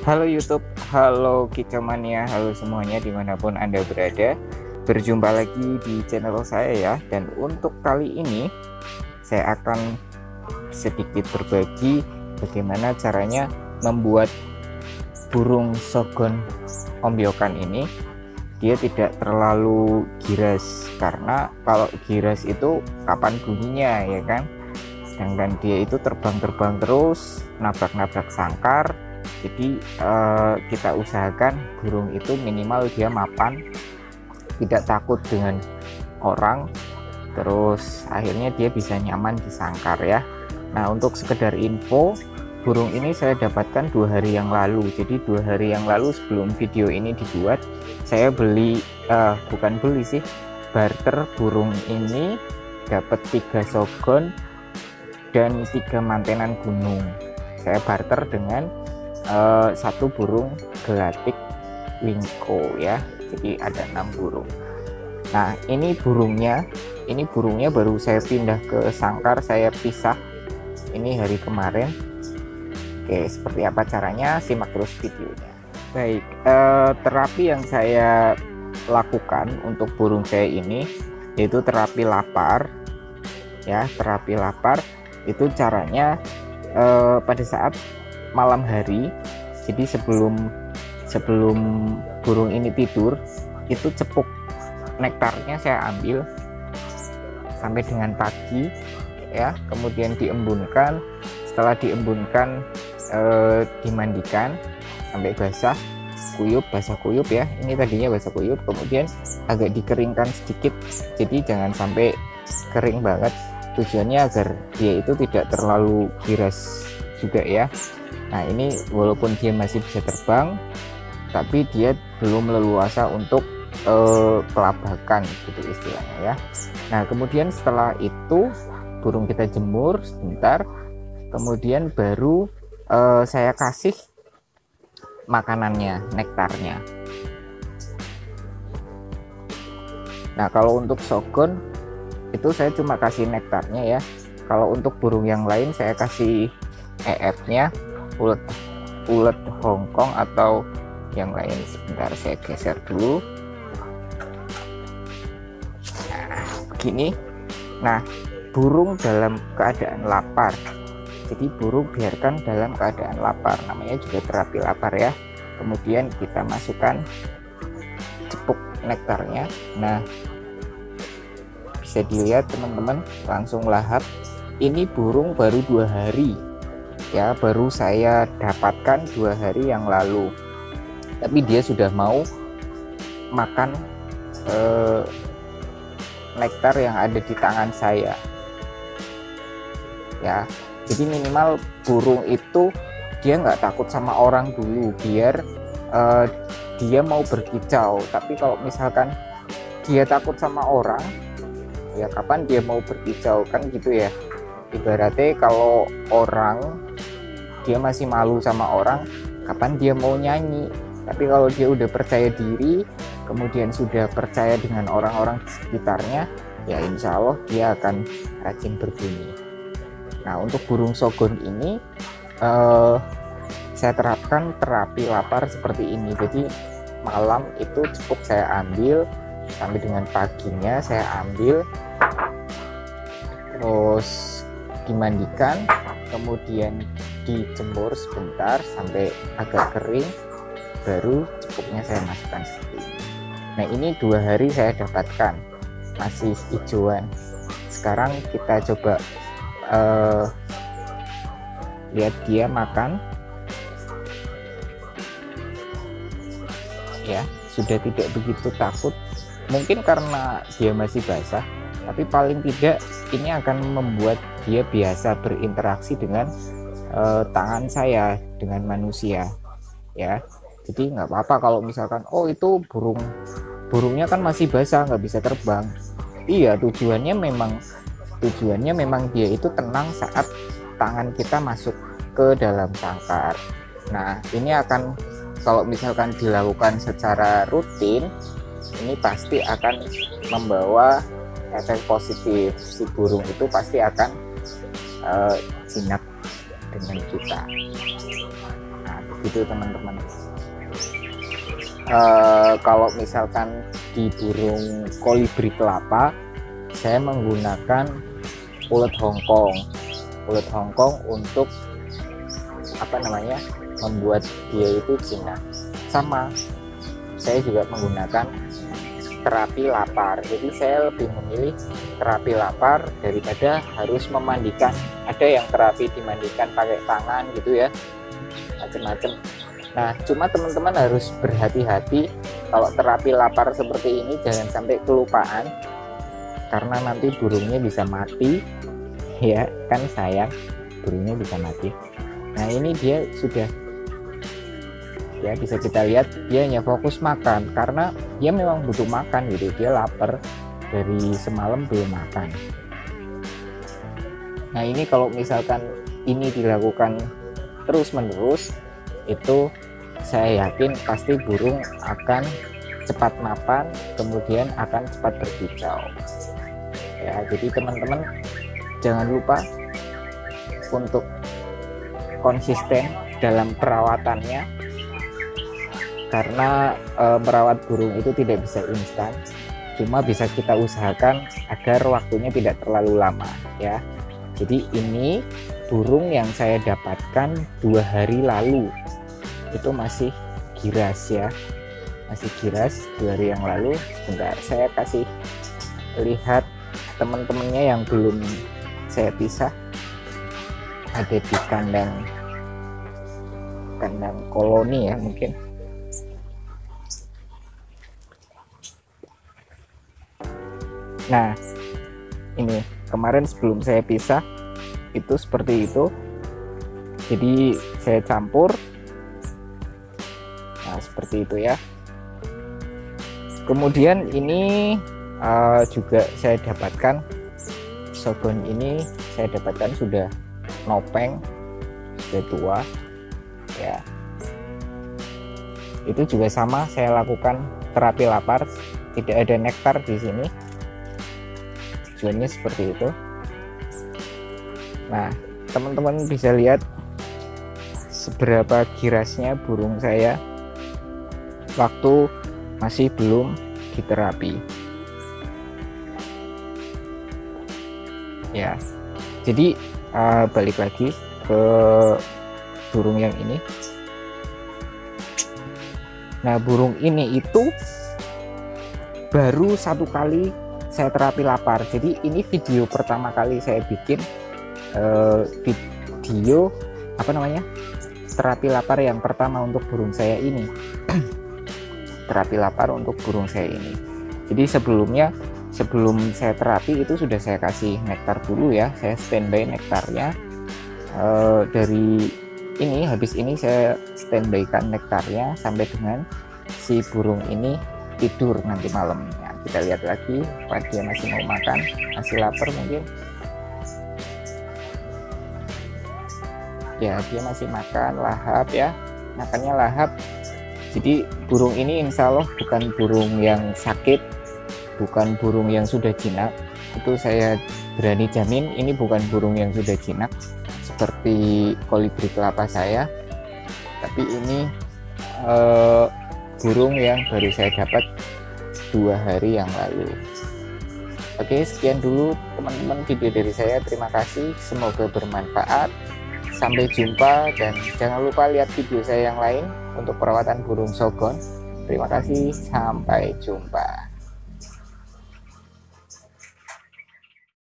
Halo YouTube, halo Kikamania, halo semuanya dimanapun Anda berada. Berjumpa lagi di channel saya ya. Dan untuk kali ini saya akan sedikit berbagi bagaimana caranya membuat burung sogon ombyokan ini dia tidak terlalu giras, karena kalau giras itu kapan bunyinya ya kan, sedangkan dia itu terbang-terbang terus, nabrak-nabrak sangkar. Jadi kita usahakan burung itu minimal dia mapan, tidak takut dengan orang, terus akhirnya dia bisa nyaman di sangkar ya. Nah, untuk sekedar info, burung ini saya dapatkan 2 hari yang lalu. Jadi 2 hari yang lalu sebelum video ini dibuat, saya beli bukan beli sih, barter burung ini, dapat 3 sogon dan 3 mantenan gunung. Saya barter dengan satu burung gelatik wingko ya. Jadi ada 6 burung. Nah, ini burungnya baru saya pindah ke sangkar, saya pisah ini hari kemarin. Oke, seperti apa caranya, simak terus videonya. Baik, terapi yang saya lakukan untuk burung saya ini yaitu terapi lapar ya. Terapi lapar itu caranya pada saat malam hari. Jadi sebelum burung ini tidur, itu cepuk nektarnya saya ambil sampai dengan pagi ya, kemudian diembunkan. Setelah diembunkan, dimandikan sampai basah kuyup ya. Ini tadinya basah kuyup, kemudian agak dikeringkan sedikit, jadi jangan sampai kering banget. Tujuannya agar dia itu tidak terlalu giras juga ya. Nah, ini walaupun dia masih bisa terbang, tapi dia belum leluasa untuk kelabakan gitu istilahnya ya. Nah, kemudian setelah itu burung kita jemur sebentar, kemudian baru saya kasih makanannya, nektarnya. Nah, kalau untuk sogon itu saya cuma kasih nektarnya ya. Kalau untuk burung yang lain saya kasih EF-nya, ulet Hongkong atau yang lain. Sebentar saya geser dulu. Nah, begini. Nah, burung dalam keadaan lapar. Jadi burung biarkan dalam keadaan lapar, namanya juga terapi lapar ya. Kemudian kita masukkan cepuk nektarnya. Nah, bisa dilihat teman-teman, langsung lahap. Ini burung baru 2 hari ya, baru saya dapatkan 2 hari yang lalu, tapi dia sudah mau makan nektar yang ada di tangan saya ya. Jadi minimal burung itu dia nggak takut sama orang dulu, biar dia mau berkicau. Tapi kalau misalkan dia takut sama orang ya, kapan dia mau berkicau kan gitu ya. Ibaratnya kalau orang dia masih malu sama orang, kapan dia mau nyanyi? Tapi kalau dia udah percaya diri, kemudian sudah percaya dengan orang-orang di sekitarnya, ya insya Allah dia akan rajin berbunyi. Nah, untuk burung sogon ini saya terapkan terapi lapar seperti ini. Jadi malam itu cukup saya ambil, sampai dengan paginya saya ambil, terus dimandikan, kemudian dijemur sebentar sampai agak kering, baru cepuknya saya masukkan seperti ini. Nah, ini 2 hari saya dapatkan masih hijauan. Sekarang kita coba lihat dia makan ya, sudah tidak begitu takut. Mungkin karena dia masih basah, tapi paling tidak ini akan membuat dia biasa berinteraksi dengan tangan saya, dengan manusia ya. Jadi nggak apa-apa kalau misalkan itu burungnya kan masih basah, nggak bisa terbang. Iya, tujuannya memang dia itu tenang saat tangan kita masuk ke dalam sangkar. Nah, ini akan, kalau misalkan dilakukan secara rutin, ini pasti akan membawa efek positif. Si burung itu pasti akan jinak dengan kita. Nah, gitu teman-teman. Kalau misalkan di burung kolibri kelapa, saya menggunakan ulet Hongkong untuk membuat dia itu jinak. Sama, saya juga menggunakan terapi lapar. Jadi saya lebih memilih terapi lapar daripada harus memandikan. Ada yang terapi dimandikan pakai tangan gitu ya, macam-macam. Nah, cuma teman-teman harus berhati-hati kalau terapi lapar seperti ini, jangan sampai kelupaan karena nanti burungnya bisa mati ya, kan sayang burungnya bisa mati. Nah, ini dia sudah ya, bisa kita lihat dia hanya fokus makan karena dia memang butuh makan gitu, dia lapar dari semalam belum makan. Nah, ini kalau misalkan ini dilakukan terus-menerus, itu saya yakin pasti burung akan cepat mapan, kemudian akan cepat berkicau ya. Jadi teman-teman jangan lupa untuk konsisten dalam perawatannya, karena merawat burung itu tidak bisa instan, cuma bisa kita usahakan agar waktunya tidak terlalu lama ya. Jadi ini burung yang saya dapatkan 2 hari lalu, itu masih giras ya, masih giras 2 hari yang lalu. Sebentar, saya kasih lihat teman-temannya yang belum saya pisah, ada di kandang koloni ya mungkin. Nah, ini kemarin sebelum saya pisah itu seperti itu, jadi saya campur. Nah, seperti itu ya. Kemudian ini juga saya dapatkan shogun, ini saya dapatkan sudah nopeng, sudah tua ya. Itu juga sama, saya lakukan terapi lapar, tidak ada nektar di sini. Tujuannya seperti itu. Nah, teman-teman bisa lihat seberapa girasnya burung saya waktu masih belum diterapi ya. Jadi balik lagi ke burung yang ini. Nah, burung ini itu baru 1 kali saya terapi lapar. Jadi ini video pertama kali saya bikin video terapi lapar yang pertama untuk burung saya ini. Terapi lapar untuk burung saya ini. Jadi sebelum saya terapi itu sudah saya kasih nektar dulu ya, saya standby nektarnya. Dari ini, habis ini saya standby kan nektarnya sampai dengan si burung ini tidur nanti malamnya. Kita lihat lagi apa dia masih mau makan, masih lapar mungkin ya, dia masih makan lahap ya, makannya lahap. Jadi burung ini insya Allah bukan burung yang sakit, bukan burung yang sudah jinak, itu saya berani jamin ini bukan burung yang sudah jinak seperti kolibri kelapa saya, tapi ini burung yang baru saya dapat 2 hari yang lalu. Oke, sekian dulu teman-teman video dari saya. Terima kasih, semoga bermanfaat. Sampai jumpa, dan jangan lupa lihat video saya yang lain untuk perawatan burung shogun. Terima kasih, sampai jumpa.